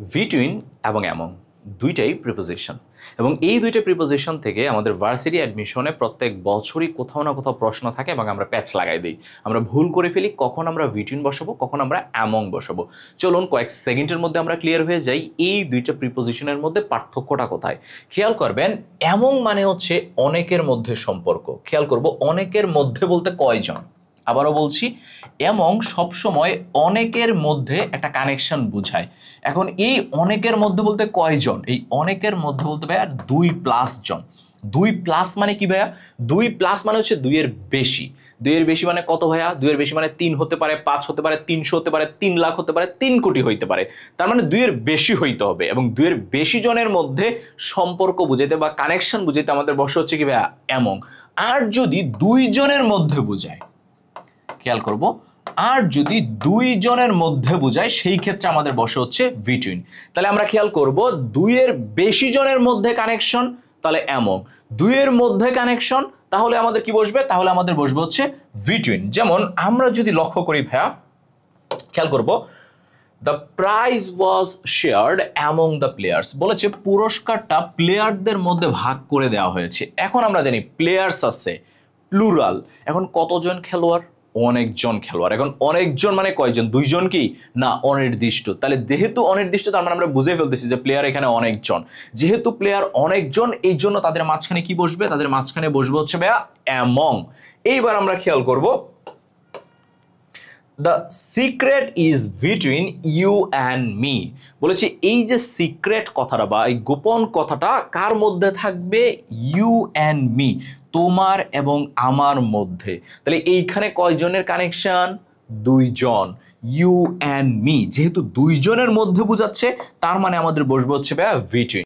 Between এবং among দুইটাই preposition এবং এই দুইটা প্রিপোজিশন থেকে আমাদের ভার্সিটি অ্যাডমিশনে প্রত্যেক বছরই কোথাও না কোথাও প্রশ্ন থাকে এবং আমরা প্যাচ লাগাই দিই। আমরা ভুল করে ফেলি, কখন আমরা বিটুইন বসাবো, কখন আমরা অ্যামং বসাবো। চলুন কয়েক সেকেন্ডের মধ্যে আমরা ক্লিয়ার হয়ে যাই এই দুইটা প্রিপোজিশনের মধ্যে পার্থক্যটা কোথায়। খেয়াল করবেন, অ্যামং মানে হচ্ছে অনেকের মধ্যে সম্পর্ক। খেয়াল করব, অনেকের মধ্যে বলতে কয়জন। আবারও বলছি, এমং সবসময় অনেকের মধ্যে একটা কানেকশন বুঝায়। এখন এই অনেকের মধ্যে বলতে কয়জন, এই অনেকের মধ্যে বলতে ভাইয়া 2+ জন। 2+ মানে কি ভাইয়া? 2+ মানে হচ্ছে 2-এর বেশি। 2-এর বেশি মানে কত ভাইয়া? 2-এর বেশি মানে 3 হতে পারে, 5 হতে পারে, 300 হতে পারে, 3 লাখ হতে পারে, 3 কোটি হইতে পারে। তার মানে 2-এর বেশি হইতে হবে এবং 2-এর বেশি জনের মধ্যে সম্পর্ক বুঝাইতে বা কানেকশন বুঝাইতে আমাদের বসে হচ্ছে কি ভাইয়া? এমং। আর যদি 2 জনের মধ্যে বুঝায়, খেয়াল করব, আর যদি 2 জনের মধ্যে বোঝায় সেই ক্ষেত্রে আমাদের বসে হচ্ছে বিটুইন। তাহলে আমরা খেয়াল করব, 2-এর বেশি জনের মধ্যে কানেকশন তাহলে এমং, 2-এর মধ্যে কানেকশন তাহলে আমাদের কি বসবে? তাহলে আমাদের বসবে হচ্ছে বিটুইন। যেমন আমরা যদি লক্ষ্য করি ভাইয়া, খেয়াল করব, the prize was shared among the players, বলেছে পুরস্কারটা প্লেয়ারদের মধ্যে ভাগ করে দেওয়া হয়েছে। এখন আমরা জানি প্লেয়ার্স আছে প্লুরাল, এখন কতজন খেলোয়াড়? অনেকজন খেলোয়াড়। এখন অনেকজন মানে কয়জন? 2 জন কি না? অনির্দিষ্ট। তাহলে যেহেতু অনির্দিষ্ট, তার মানে আমরা বুঝে ফেলতেছি যে প্লেয়ার এখানে অনেকজন। যেহেতু প্লেয়ার অনেকজন, এই জন্য তাদের মাঝখানে কি বসবে? তাদের মাঝখানে বসবে হচ্ছে ভাইয়া অ্যামং। এইবার আমরা খেয়াল করব, the secret is between you and me. বলেছে এই যে সিক্রেট কথাটা বা এই গোপন কথাটা কার মধ্যে থাকবে? ইউ অ্যান্ড মি, তোমার এবং আমার মধ্যে। তাহলে এইখানে কয়জনের কানেকশন? 2 জন। ইউ অ্যান্ড মি, যেহেতু 2 জনের মধ্যে বোঝাচ্ছে, তার মানে আমাদের বসবে হচ্ছে ভাইয়া বিটুইন।